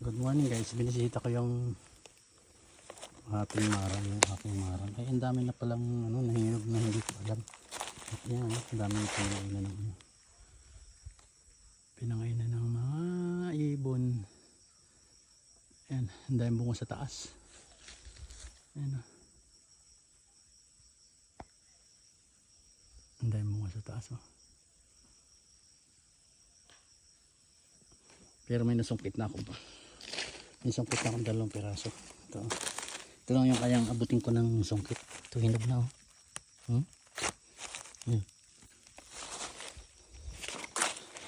Good morning guys, binisita ko yung ating marang, yung aking marang. Ay, ang dami na palang nahinog na hindi ko alam. At yan, ang dami na pinangainan ng mga ibon. Ayan, ang dami bunga sa taas. Ayan, ang dami bunga sa taas. Pero may nasungkit na ako pa. May sungkit na akong 2 piraso. Ito lang yung kayang abutin ko ng sungkit. Ito hinog na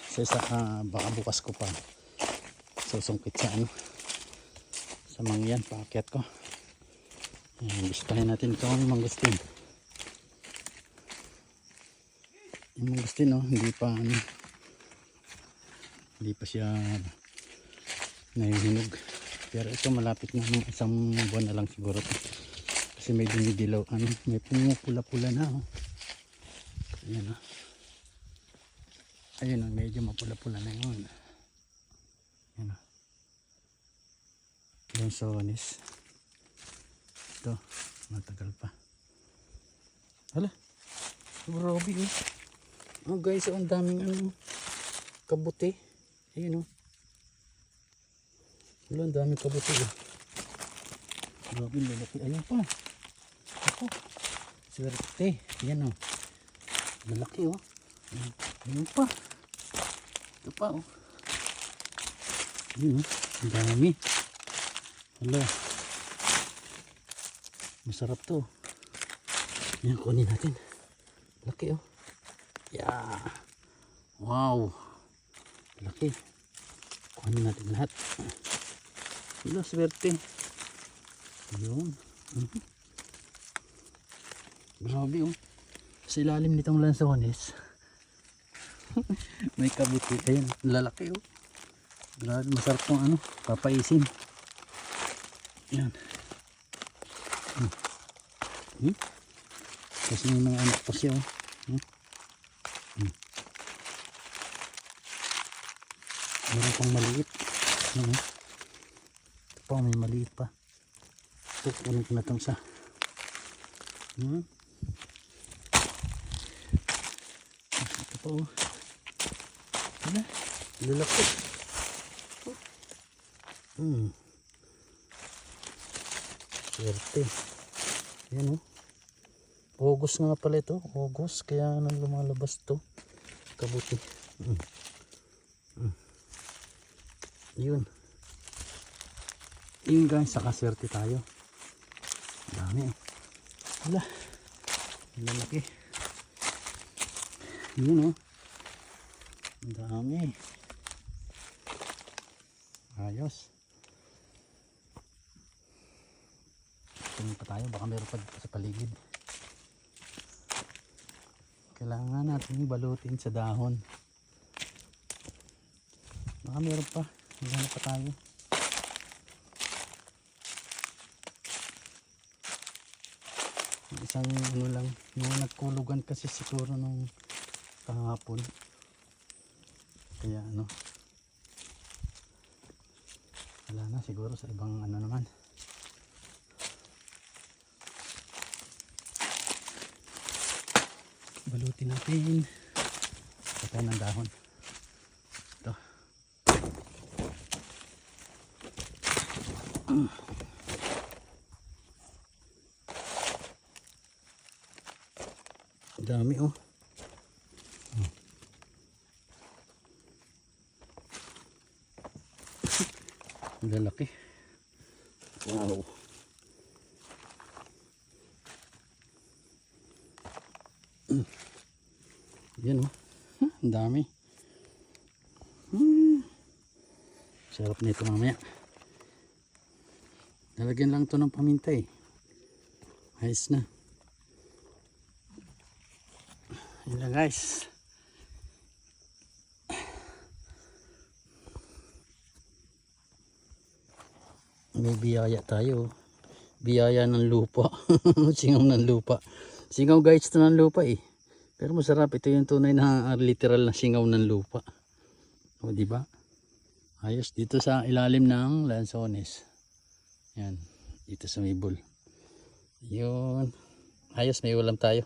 Sa isa baka bukas ko pa susungkit sa sa mangyan, paakyat ko. Gustahin natin ito yung mangustin. Yung mangustin hindi pa siya nahihinog. Pero ito malapit na, 1 buwan na lang siguro to. Kasi may dumidilaw, may pumupula-pula na. Ayan ayun medyo mapula-pula na yun. Ayan yung sonis. Ito, matagal pa. Hala, grabe guys, ang daming kabuti. Ayun wala, ang daming kabuti grabe, lalaki. Ayun pa ako, swerte. Yan lalaki ayun pa, ito pa ayun ang dami. Hala, masarap to. Yan, kunin natin. Laki yeah, wow, laki. Kunin natin lahat. Hala, swerte. Ayun. Grabe sa ilalim nitong lansones may kabuti. Ayun, lalaki grabe, masarap tong papaisin. Yan. Kasi may mga anak pa siya meron pang maliit. Ito pa, may maliit pa. Ito, kunin ko na itong isa. Ito pa lalaki. Swerte. Ayan August nga pala ito. August, kaya lumalabas to kabuti. Yun guys, sakaswerte tayo. Dami wala, lalaki. Yun dami. Ayos. Tingin pa tayo, baka meron pa dito sa paligid. Kailangan natin balutin sa dahon. Baka meron pa. Maghanap pa tayo. Isang lang, yung nagkulugan kasi siguro nung kahapon. Kaya wala na siguro sa ibang naman. Balutin natin. Patay ng dahon. Ito. Dami lalaki. Wow. Yan ang dami. Sarap nito mamaya. Lalagyan lang to ng paminta ayos na. Yan lang guys. May biyaya tayo. Biyaya ng lupa. Singaw ng lupa. Singaw guys, ito ng lupa Pero masarap. Ito yung tunay na literal na singaw ng lupa. Di ba? Ayos dito sa ilalim ng lansones. Yan, dito sa Mibol. Yun. Ayos, may ulam tayo.